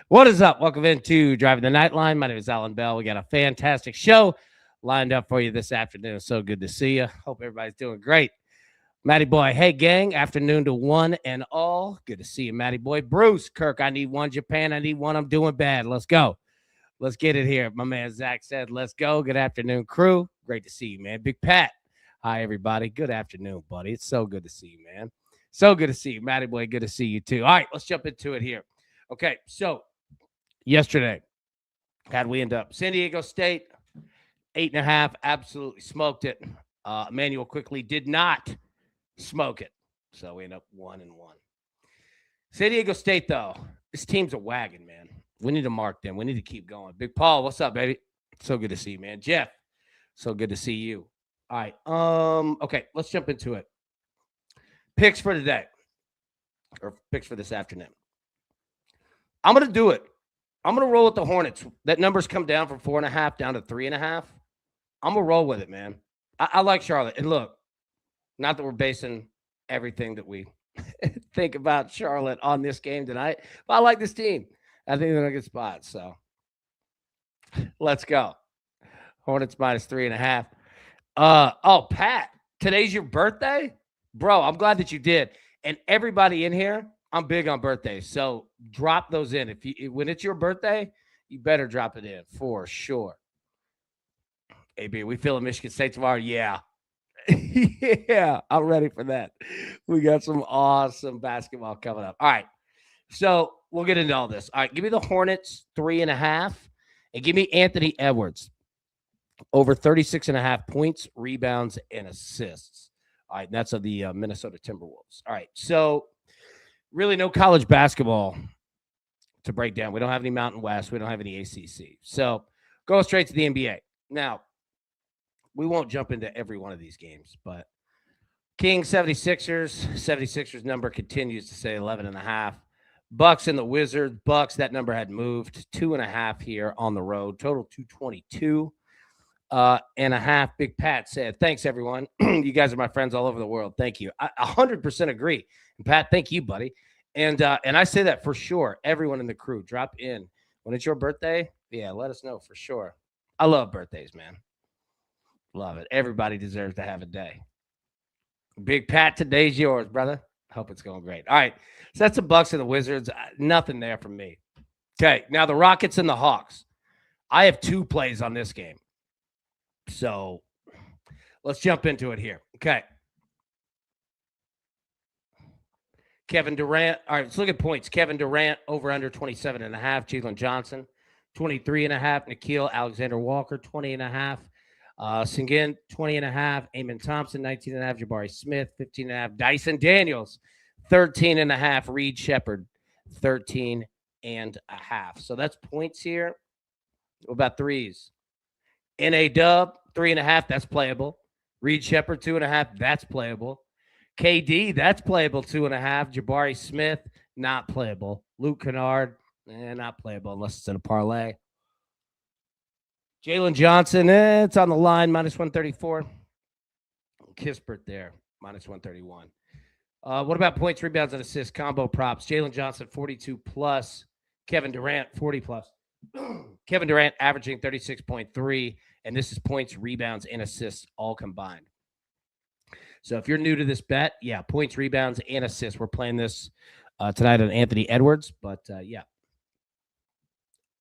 What is up? Welcome into Driving the Nightline. My name is Alan Bell. We got a fantastic show lined up for you this afternoon. So good to see you. Hope everybody's doing great. Matty Boy, hey gang, afternoon to one and all. Good to see you, Matty Boy. Bruce, Kirk, I need one. Japan, I need one. I'm doing bad. Let's go. Let's get it here. My man Zach said, let's go. Good afternoon, crew. Great to see you, man. Big Pat. Hi, everybody. Good afternoon, buddy. It's so good to see you, man. So good to see you. Matty Boy, good to see you too. All right, let's jump into it here. Okay, so yesterday, how'd we end up? San Diego State, 8.5, absolutely smoked it. Emmanuel quickly did not smoke it. So we end up 1-1. San Diego State, though, this team's a wagon, man. We need to mark them. We need to keep going. Big Paul, what's up, baby? So good to see you, man. Jeff, so good to see you. All right. Okay, let's jump into it. Picks for today, or picks for this afternoon. I'm going to do it. I'm going to roll with the Hornets. That number's come down from 4.5 down to 3.5. I'm going to roll with it, man. I like Charlotte. And look, not that we're basing everything that we think about Charlotte on this game tonight, but I like this team. I think they're in a good spot. So let's go. Hornets minus 3.5. Oh, Pat, today's your birthday? Bro, I'm glad that you did. And everybody in here, I'm big on birthdays. So drop those in. When it's your birthday, you better drop it in for sure. AB, we feeling Michigan State tomorrow? Yeah. Yeah, I'm ready for that. We got some awesome basketball coming up. All right. So we'll get into all this. All right. Give me the Hornets 3.5 and give me Anthony Edwards over 36.5 points, rebounds, and assists. All right. That's of the Minnesota Timberwolves. All right. So really no college basketball to break down. We don't have any Mountain West. We don't have any ACC. So go straight to the NBA. Now, we won't jump into every one of these games, but Kings 76ers. 76ers number continues to say 11.5. Bucks and the Wizards. Bucks, that number had moved 2.5 here on the road. Total 222 and a half. Big Pat said, thanks, everyone. You guys are my friends all over the world. Thank you. I 100% agree. And Pat, thank you, buddy. And I say that for sure. Everyone in the crew, drop in. When it's your birthday, yeah, let us know for sure. I love birthdays, man. Love it. Everybody deserves to have a day. Big Pat, today's yours, brother. Hope it's going great. All right. So that's the Bucks and the Wizards. Nothing there from me. Okay. Now the Rockets and the Hawks. I have 2 plays on this game. So let's jump into it here. Okay. Kevin Durant. All right. Let's look at points. Kevin Durant over under 27.5. Jalen Johnson, 23.5. Nikhil Alexander-Walker, 20.5. Singin, 20.5. Amon Thompson, 19.5. Jabari Smith, 15.5. Dyson Daniels, 13.5. Reed Shepard, 13.5. So that's points here. What about threes? NA Dub, 3.5. That's playable. Reed Shepard, 2.5. That's playable. KD, that's playable, 2.5. Jabari Smith, not playable. Luke Kennard, not playable unless it's in a parlay. Jalen Johnson, it's on the line, minus 134. Kispert there, minus 131. What about points, rebounds, and assists? Combo props. Jalen Johnson, 42 plus. Kevin Durant, 40 plus. Kevin Durant averaging 36.3, and this is points, rebounds, and assists all combined. So if you're new to this bet, yeah, points, rebounds, and assists. We're playing this tonight on Anthony Edwards, but yeah.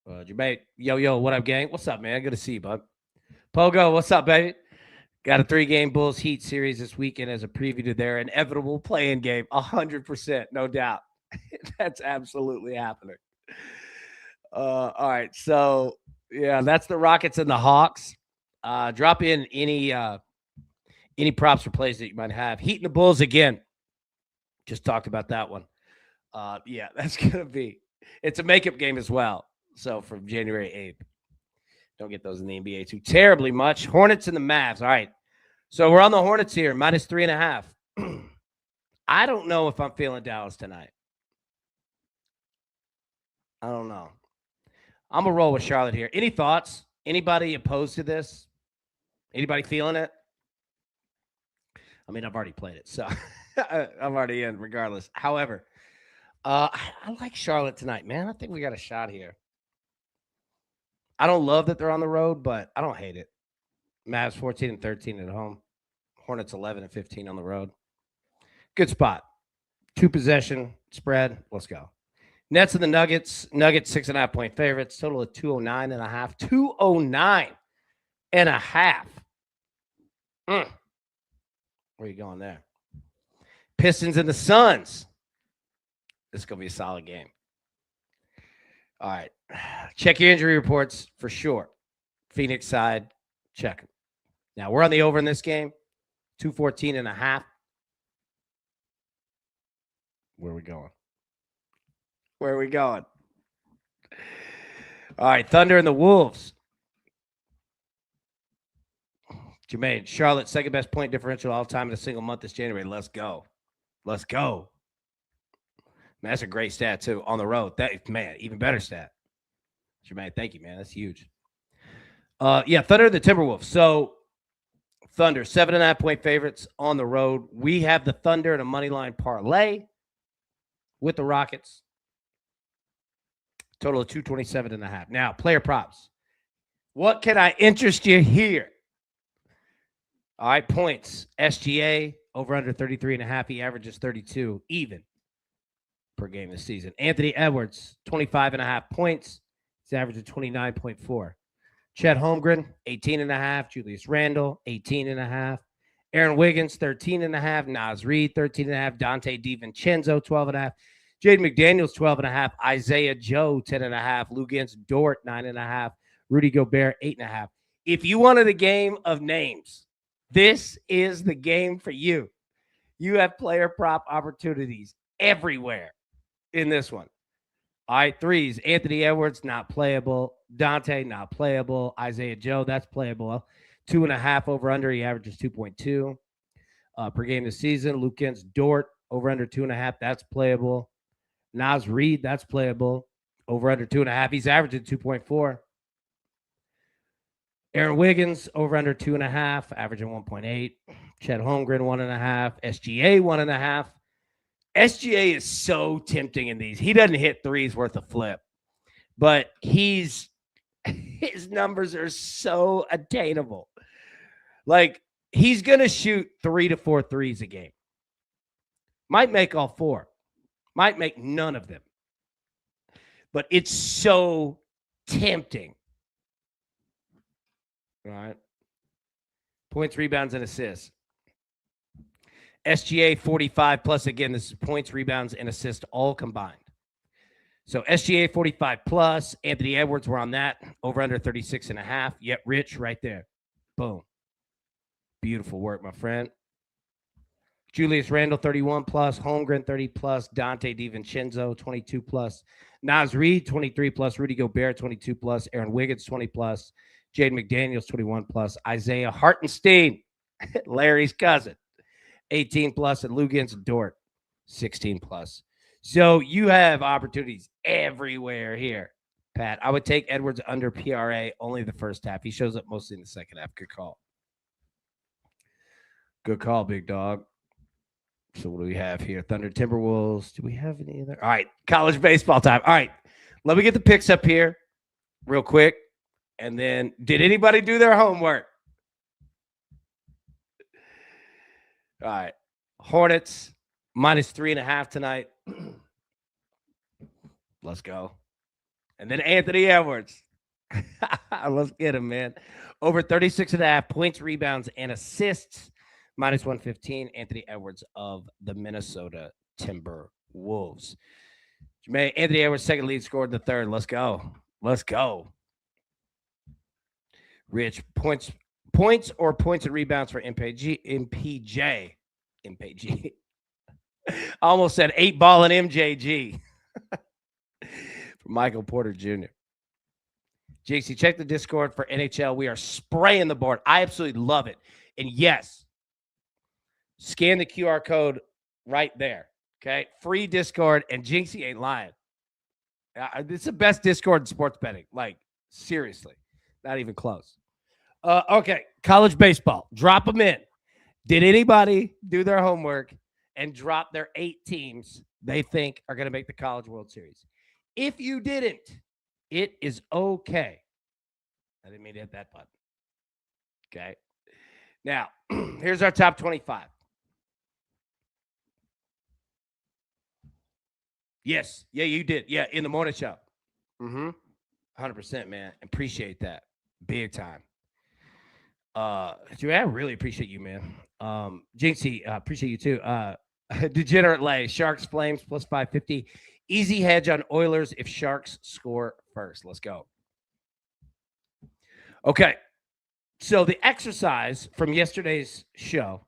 Jermaine, yo, what up, gang? What's up, man? Good to see you, bud. Pogo, what's up, baby? Got a 3-game Bulls Heat series this weekend as a preview to their inevitable play-in game. 100%, no doubt. That's absolutely happening. All right, so, yeah, that's the Rockets and the Hawks. Drop in any props or plays that you might have. Heat and the Bulls again. Just talked about that one. Yeah, that's going to be – it's a makeup game as well. So from January 8th. Don't get those in the NBA too terribly much. Hornets and the Mavs. All right. So we're on the Hornets here, minus 3.5. I don't know if I'm feeling Dallas tonight. I don't know. I'm going to roll with Charlotte here. Any thoughts? Anybody opposed to this? Anybody feeling it? I mean, I've already played it, so I'm already in regardless. However, I like Charlotte tonight, man. I think we got a shot here. I don't love that they're on the road, but I don't hate it. Mavs 14 and 13 at home. Hornets 11 and 15 on the road. Good spot. 2 possession spread. Let's go. Nets and the Nuggets. Nuggets 6.5-point favorites. Total of 209.5. 209.5. Where are you going there? Pistons and the Suns. This is going to be a solid game. All right. Check your injury reports for sure. Phoenix side, check them. Now, we're on the over in this game. 214.5. Where are we going? Where are we going? All right. Thunder and the Wolves. Jermaine, Charlotte, second best point differential all time in a single month this January. Let's go. Let's go. Man, that's a great stat, too, on the road. That, man, even better stat. Jermaine, thank you, man. That's huge. Thunder and the Timberwolves. So, Thunder, 7.5-point favorites on the road. We have the Thunder in a money line parlay with the Rockets. Total of 227.5. Now, player props. What can I interest you here? All right, points. SGA, over under 33.5. He averages 32 even per game this season. Anthony Edwards, 25.5 points. He's averaging 29.4. Chet Holmgren, 18.5. Julius Randle, 18.5. Aaron Wiggins, 13.5. Naz Reid, 13.5. Dante DiVincenzo, 12.5. Jaden McDaniels, 12.5. Isaiah Joe, 10.5. Luguentz Dort, 9.5. Rudy Gobert, 8.5. If you wanted a game of names, this is the game for you. You have player prop opportunities everywhere in this one. All right, threes. Anthony Edwards, not playable. Dante, not playable. Isaiah Joe, that's playable. 2.5 over under. He averages 2.2 per game this season. Luguentz Dort, over under 2.5. That's playable. Naz Reid, that's playable. Over under 2.5. He's averaging 2.4. Aaron Wiggins, over under 2.5, averaging 1.8. Chet Holmgren, 1.5. SGA, 1.5. SGA is so tempting in these. He doesn't hit threes worth a flip, but his numbers are so attainable. Like, he's going to shoot 3 to 4 threes a game. Might make all 4. Might make none of them. But it's so tempting. All right. Points, rebounds, and assists. SGA 45 plus. Again, this is points, rebounds, and assists all combined. So SGA 45 plus. Anthony Edwards, we're on that. Over under 36.5. Yep, Rich right there. Boom. Beautiful work, my friend. Julius Randle 31 plus. Holmgren 30 plus. Dante DiVincenzo 22 plus. Naz Reid 23 plus. Rudy Gobert 22 plus. Aaron Wiggins 20 plus. Jaden McDaniels 21 plus. Isaiah Hartenstein, Larry's cousin, 18 plus, and Luguentz Dort 16 plus. So you have opportunities everywhere here, Pat. I would take Edwards under PRA only the first half. He shows up mostly in the second half. Good call. Good call, big dog. So what do we have here? Thunder, Timberwolves. Do we have any other? All right, college baseball time. All right, let me get the picks up here real quick. And then, did anybody do their homework? All right. Hornets, minus 3.5 tonight. Let's go. And then Anthony Edwards. Let's get him, man. Over 36.5 points, rebounds, and assists. Minus 115. Anthony Edwards of the Minnesota Timberwolves. Anthony Edwards, second lead, scored the third. Let's go. Let's go. Rich, points or points and rebounds for MPJ. I almost said 8-ball and MJG. For Michael Porter Jr. JC, check the Discord for NHL. We are spraying the board. I absolutely love it. And yes, scan the QR code right there. Okay? Free Discord, and Jinxie ain't lying. It's the best Discord in sports betting. Like, seriously. Not even close. Okay, college baseball. Drop them in. Did anybody do their homework and drop their 8 teams they think are going to make the College World Series. If you didn't, it is okay. I didn't mean to hit that button. Okay. Now, here's our top 25. Yes. Yeah, you did. Yeah, in the morning show. 100%, man. Appreciate that. Big time. Dude, I really appreciate you, man. Jinxie, appreciate you too. Degenerate Lay, Sharks Flames plus 550. Easy hedge on Oilers if Sharks score first. Let's go. Okay. So the exercise from yesterday's show,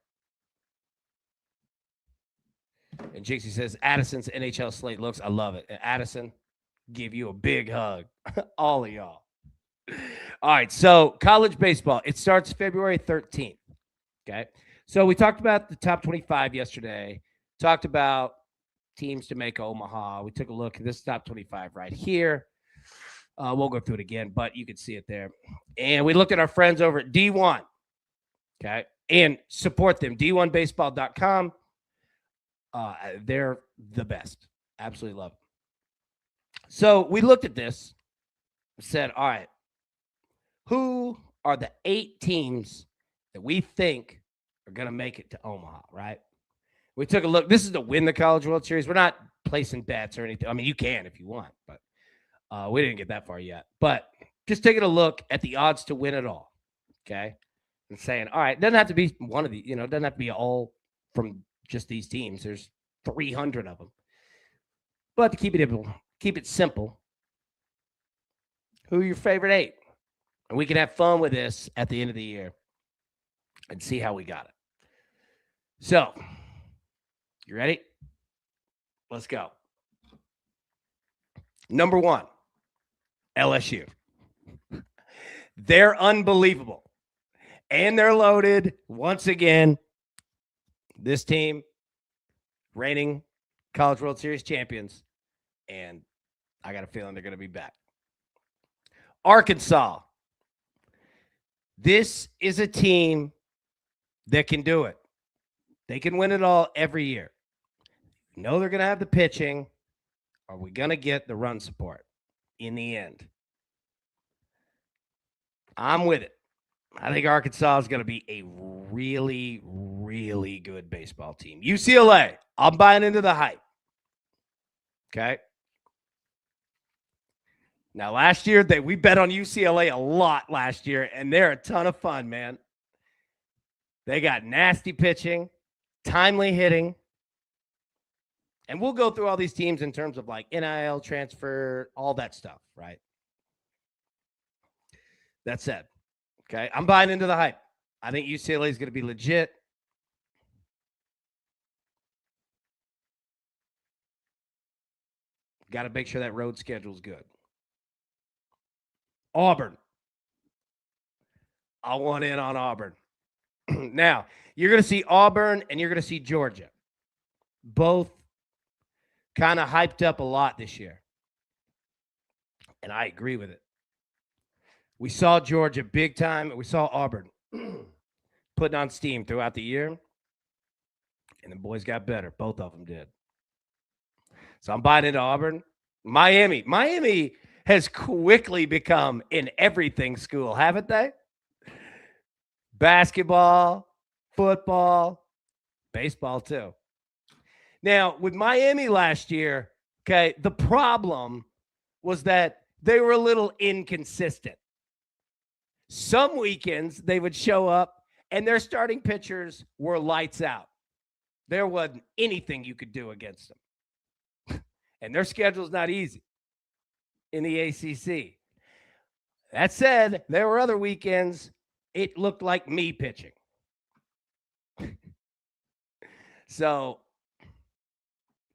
and Jinxie says Addison's NHL slate looks. I love it. And Addison, give you a big hug. All of y'all. All right. So college baseball, it starts February 13th. Okay. So we talked about the top 25 yesterday. Talked about teams to make Omaha. We took a look at this top 25 right here. We'll go through it again, but you can see it there. And we looked at our friends over at D1. Okay. And support them. D1baseball.com. They're the best. Absolutely love them. So we looked at this and said, all right, who are the 8 teams that we think are going to make it to Omaha, right? We took a look. This is to win the College World Series. We're not placing bets or anything. I mean, you can if you want, but we didn't get that far yet. But just taking a look at the odds to win it all, okay? And saying, all right, it doesn't have to be one of the, it doesn't have to be all from just these teams. There's 300 of them. But to keep it simple, who are your favorite 8? And we can have fun with this at the end of the year and see how we got it. So, you ready? Let's go. Number 1, LSU. They're unbelievable. And they're loaded once again. This team, reigning College World Series champions. And I got a feeling they're going to be back. Arkansas. This is a team that can do it. They can win it all every year. You know they're going to have the pitching. Are we going to get the run support in the end? I'm with it. I think Arkansas is going to be a really, really good baseball team. UCLA, I'm buying into the hype. Okay. Now, last year, we bet on UCLA a lot last year, and they're a ton of fun, man. They got nasty pitching, timely hitting. And we'll go through all these teams in terms of like NIL transfer, all that stuff, right? That said, okay, I'm buying into the hype. I think UCLA is going to be legit. Got to make sure that road schedule is good. Auburn. I want in on Auburn. Now, you're going to see Auburn and you're going to see Georgia. Both kind of hyped up a lot this year. And I agree with it. We saw Georgia big time. We saw Auburn putting on steam throughout the year. And the boys got better. Both of them did. So I'm buying into Auburn. Miami has quickly become an everything school, haven't they? Basketball, football, baseball too. Now, with Miami last year, okay, the problem was that they were a little inconsistent. Some weekends they would show up and their starting pitchers were lights out. There wasn't anything you could do against them. And their schedule's not easy in the ACC. That said, there were other weekends it looked like me pitching. So,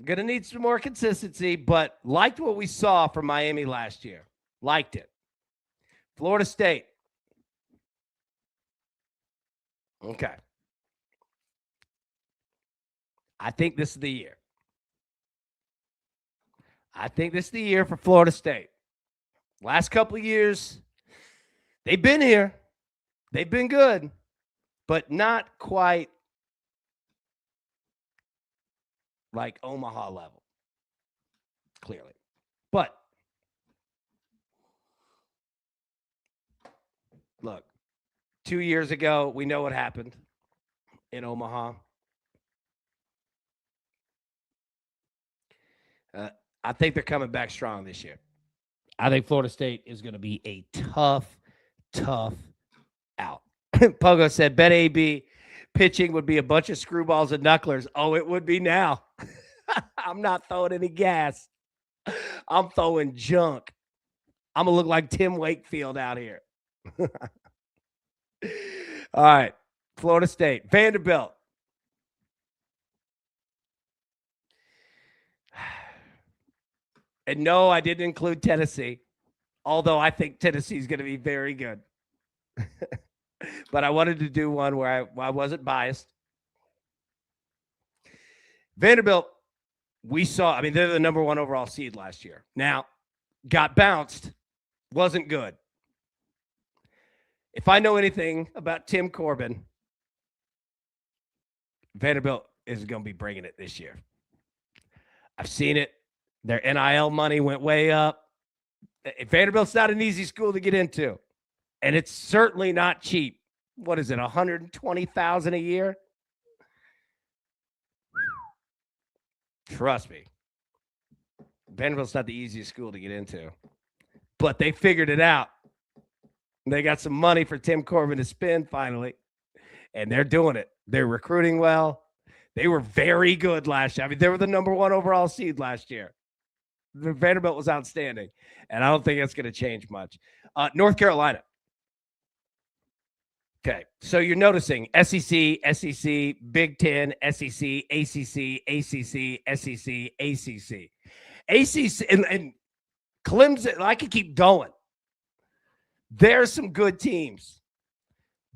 going to need some more consistency, but liked what we saw from Miami last year. Liked it. Florida State. Okay. I think this is the year. I think this is the year for Florida State. Last couple of years, they've been here. They've been good, but not quite like Omaha level, clearly. But look, 2 years ago, we know what happened in Omaha. I think they're coming back strong this year. I think Florida State is going to be a tough out. Pogo said, bet AB pitching would be a bunch of screwballs and knucklers. Oh, it would be now. I'm not throwing any gas. I'm throwing junk. I'm going to look like Tim Wakefield out here. All right. Florida State. Vanderbilt. And no, I didn't include Tennessee, although I think Tennessee is going to be very good. But I wanted to do one where I wasn't biased. Vanderbilt, we saw, I mean, they're the number 1 overall seed last year. Now, got bounced, wasn't good. If I know anything about Tim Corbin, Vanderbilt is going to be bringing it this year. I've seen it. Their NIL money went way up. Vanderbilt's not an easy school to get into, and it's certainly not cheap. What is it, $120,000 a year? Trust me. Vanderbilt's not the easiest school to get into, but they figured it out. They got some money for Tim Corbin to spend finally, and they're doing it. They're recruiting well. They were very good last year. I mean, they were the number 1 overall seed last year. Vanderbilt was outstanding, and I don't think that's going to change much. North Carolina. Okay, so you're noticing SEC, SEC, Big Ten, SEC, ACC, ACC, SEC, ACC. ACC, and Clemson, I could keep going. There's some good teams,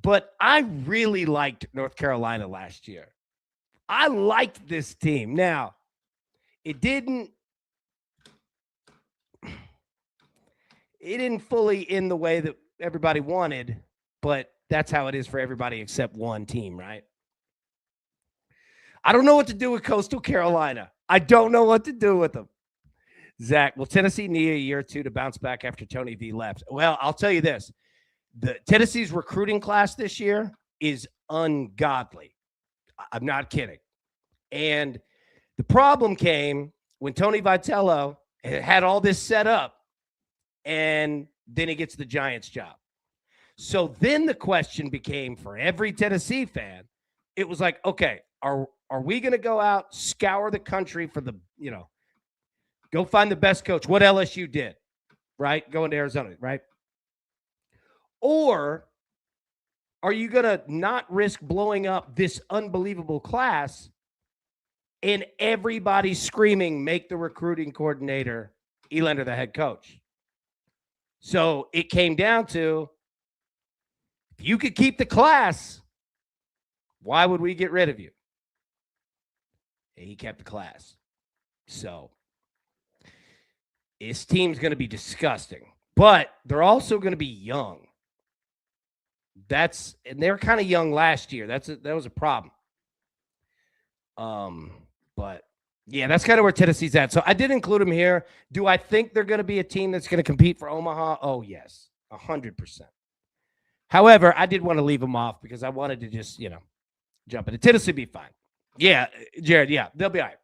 but I really liked North Carolina last year. I liked this team. Now, it didn't fully end the way that everybody wanted, but that's how it is for everybody except one team, right? I don't know what to do with Coastal Carolina. I don't know what to do with them. Zach, will Tennessee need a year or two to bounce back after Tony V left? Well, I'll tell you this. The Tennessee's recruiting class this year is ungodly. I'm not kidding. And the problem came when Tony Vitello had all this set up, and then he gets the Giants job. So then the question became for every Tennessee fan, it was like, okay, are we going to go out, scour the country for the, go find the best coach, what LSU did, right? Going to Arizona, right? Or are you going to not risk blowing up this unbelievable class and everybody screaming, make the recruiting coordinator Elander the head coach? So it came down to, if you could keep the class, why would we get rid of you? And he kept the class. So his team's going to be disgusting, but they're also going to be young. And they were kind of young last year. That was a problem. But yeah, that's kind of where Tennessee's at. So I did include them here. Do I think they're going to be a team that's going to compete for Omaha? Oh, yes, 100%. However, I did want to leave them off because I wanted to just, jump into Tennessee. Be fine. Yeah, Jared, yeah, they'll be all right.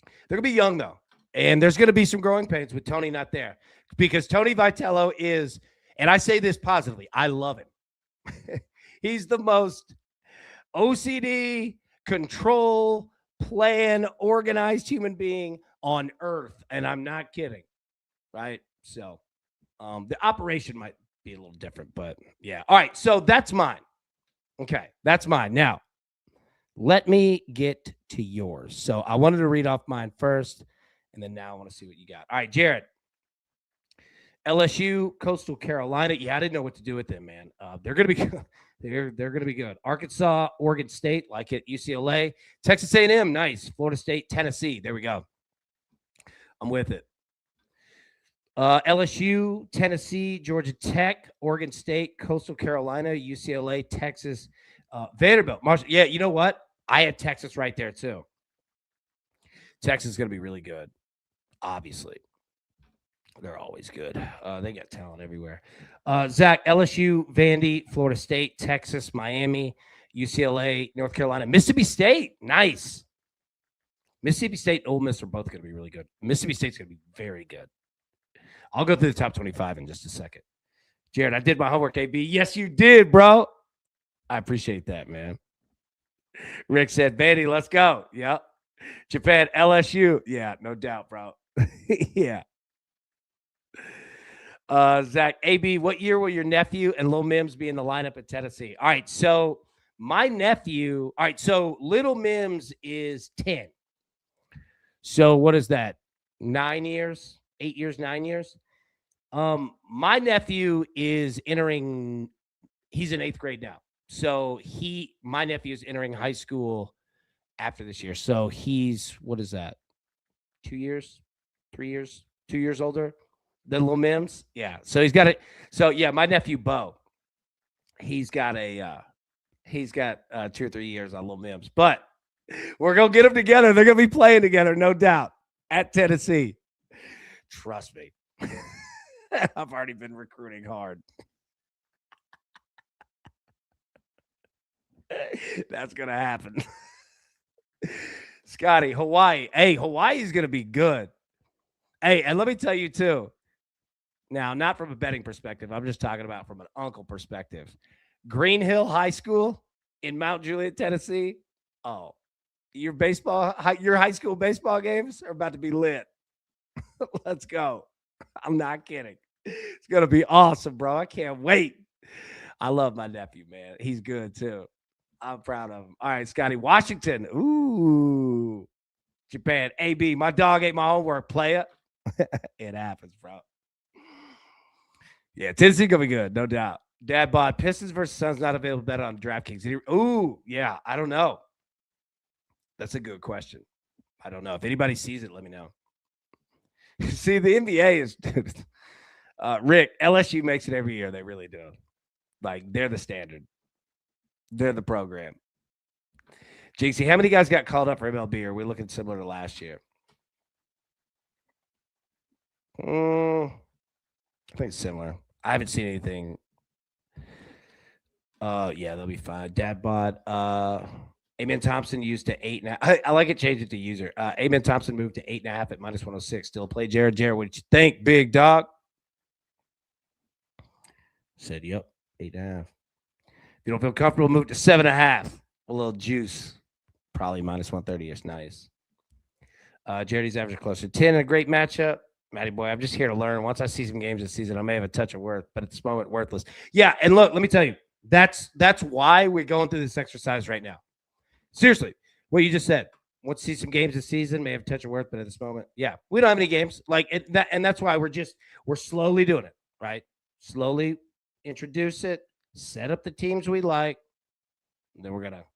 They're going to be young, though. And there's going to be some growing pains with Tony not there. Because Tony Vitello is, and I say this positively, I love him. He's the most OCD, control, plan, organized human being on earth. And I'm not kidding, right? So the operation might be a little different, but yeah. All right, so that's mine. Okay, that's mine. Now, let me get to yours. So I wanted to read off mine first, and then now I want to see what you got. All right, Jared. LSU, Coastal Carolina. Yeah, I didn't know what to do with them, man. They're going to be good. They're going to be good. Arkansas, Oregon State, like it. UCLA, Texas A&M, nice. Florida State, Tennessee. There we go. I'm with it. LSU, Tennessee, Georgia Tech, Oregon State, Coastal Carolina, UCLA, Texas, Vanderbilt. Yeah, you know what? I had Texas right there too. Texas is going to be really good. Obviously, they're always good. They got talent everywhere. Zach, LSU, Vandy, Florida State, Texas, Miami, UCLA, North Carolina, Mississippi State. Nice. Mississippi State and Ole Miss are both going to be really good. Mississippi State's going to be very good. I'll go through the top 25 in just a second. Jared, I did my homework, AB. Yes, you did, bro. I appreciate that, man. Rick said, Vandy, let's go. Yep. Japan, LSU. Yeah, no doubt, bro. Yeah. Zach, AB, what year will your nephew and Lil Mims be in the lineup at Tennessee? All right, so my nephew, all right, so Little Mims is 10. So what is that? 9 years, 8 years, 9 years? My nephew is entering, he's in 8th grade now. So my nephew is entering high school after this year. So he's, what is that? 2 years, 3 years, 2 years older than Lil Mims. Yeah. So he's got it. So yeah, my nephew Bo, he's got 2 or 3 years on Lil Mims, but we're going to get them together. They're going to be playing together, no doubt, at Tennessee. Trust me. I've already been recruiting hard. That's going to happen. Scotty, Hawaii. Hey, Hawaii's going to be good. Hey, and let me tell you too. Now, not from a betting perspective. I'm just talking about from an uncle perspective. Green Hill High School in Mount Juliet, Tennessee. Oh, your high school baseball games are about to be lit. Let's go. I'm not kidding. It's going to be awesome, bro. I can't wait. I love my nephew, man. He's good too. I'm proud of him. All right, Scotty. Washington. Ooh. Japan. AB, my dog ate my homework, playa. It happens, bro. Yeah, Tennessee going to be good, no doubt. Dad bod, Pistons versus Suns not available bet on DraftKings. Ooh, yeah, I don't know. That's a good question. I don't know. If anybody sees it, let me know. See, the NBA is Rick, LSU makes it every year. They really do. Like, they're the standard. They're the program. JC, how many guys got called up for MLB? Are we looking similar to last year? I think similar. I haven't seen anything. Yeah, they'll be fine. Dad bod. Amen Thompson used to 8.5. I like it. Change it to user. Amen Thompson moved to 8.5 at -106. Still play Jared. Jared, what did you think, big dog? Said, yep, 8.5. If you don't feel comfortable, move to 7.5. A little juice. Probably -130 is nice. Jared's average closer to 10. A great matchup. Matty boy, I'm just here to learn. Once I see some games this season, I may have a touch of worth, but at this moment, worthless. Yeah, and look, let me tell you, that's why we're going through this exercise right now. Seriously, what you just said. Once see some games this season, may have a touch of worth, but at this moment, yeah, we don't have any games. And that's why we're slowly doing it, right? Slowly introduce it, set up the teams we like, and then we're gonna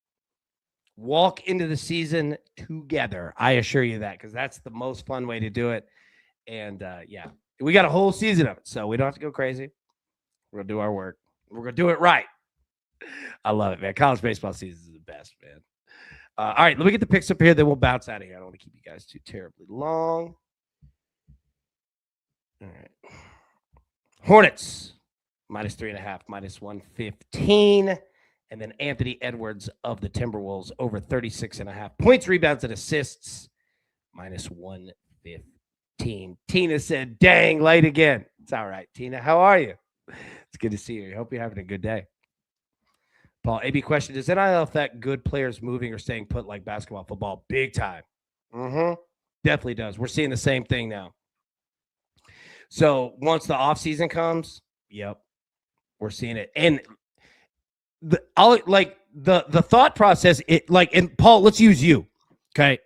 walk into the season together. I assure you that, because that's the most fun way to do it. And yeah, we got a whole season of it, so we don't have to go crazy. We're gonna do our work. We're gonna do it right. I love it, man. College baseball season is the best, man. All right, let me get the picks up here, then we'll bounce out of here. I don't want to keep you guys too terribly long. All right. Hornets, -3.5, -115. And then Anthony Edwards of the Timberwolves over 36.5 points, rebounds, and assists, -115. Tina said, dang, late again. It's all right, Tina. How are you? It's good to see you. I hope you're having a good day. Paul, AB question, does NIL affect good players moving or staying put like basketball, football? Big time. Definitely does. We're seeing the same thing now. So once the offseason comes, yep, we're seeing it. And the thought process, and Paul, let's use you. Okay.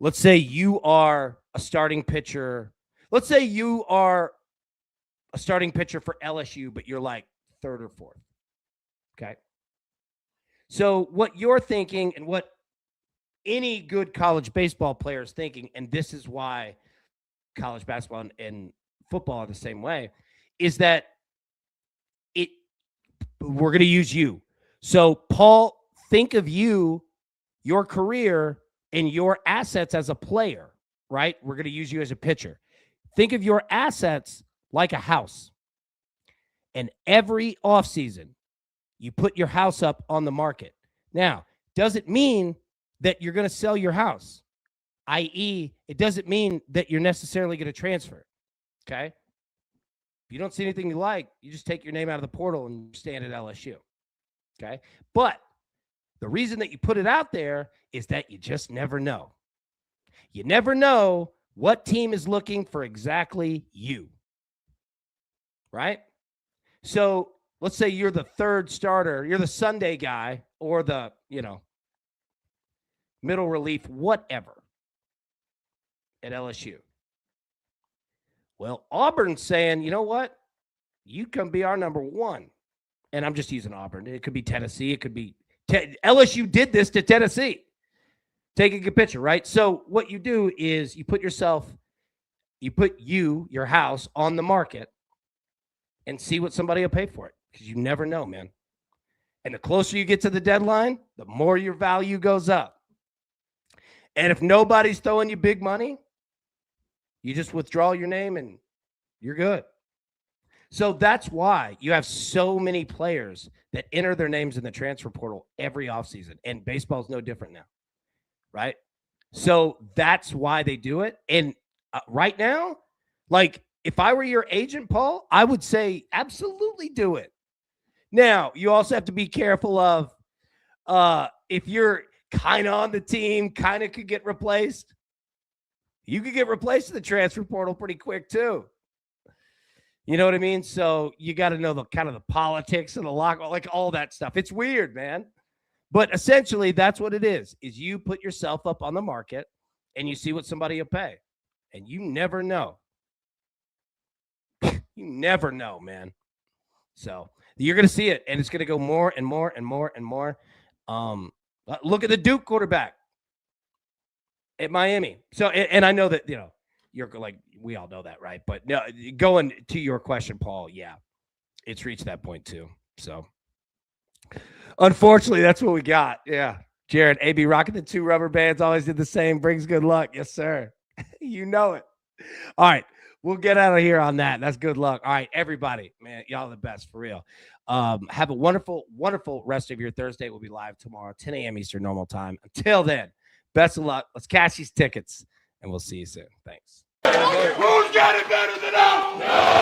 Let's say you are a starting pitcher. Let's say you are a starting pitcher for LSU, but you're like 3rd or 4th. Okay. So what you're thinking and what any good college baseball player is thinking, and this is why college basketball and football are the same way, is that we're going to use you. So, Paul, think of your career And your assets as a player, right? We're going to use you as a pitcher. Think of your assets like a house. And every offseason, you put your house up on the market. Now, does it mean that you're going to sell your house? I.e., it doesn't mean that you're necessarily going to transfer. Okay? If you don't see anything you like, you just take your name out of the portal and stand at LSU. Okay? But the reason that you put it out there is that you just never know. You never know what team is looking for exactly you. Right? So let's say you're the third starter, you're the Sunday guy or the, middle relief, whatever, at LSU. Well, Auburn's saying, you know what? You can be our number one. And I'm just using Auburn. It could be Tennessee. It could be LSU did this to Tennessee. Take a good picture, right? So what you do is you put your house on the market and see what somebody will pay for it, because you never know, man. And the closer you get to the deadline, the more your value goes up. And if nobody's throwing you big money, you just withdraw your name and you're good. So that's why you have so many players that enter their names in the transfer portal every offseason. And baseball is no different now, right? So that's why they do it. And right now, like, if I were your agent, Paul, I would say absolutely do it. Now, you also have to be careful of if you're kind of on the team, kind of could get replaced. You could get replaced in the transfer portal pretty quick too. You know what I mean? So you got to know the kind of the politics and the lock, like all that stuff. It's weird, man. But essentially, that's what it is you put yourself up on the market and you see what somebody will pay. And you never know. You never know, man. So you're going to see it, and it's going to go more and more and more and more. Look at the Duke quarterback at Miami. So, and I know that, you're like, we all know that, right? But no, going to your question, Paul, yeah, it's reached that point too. So, unfortunately, that's what we got. Yeah. Jared, AB rocking the 2 rubber bands, always did the same, brings good luck. Yes, sir. You know it. All right. We'll get out of here on that. That's good luck. All right, everybody, man, y'all the best, for real. Have a wonderful, wonderful rest of your Thursday. We'll be live tomorrow, 10 a.m. Eastern normal time. Until then, best of luck. Let's cash these tickets, and we'll see you soon. Thanks. Who's got it better than us?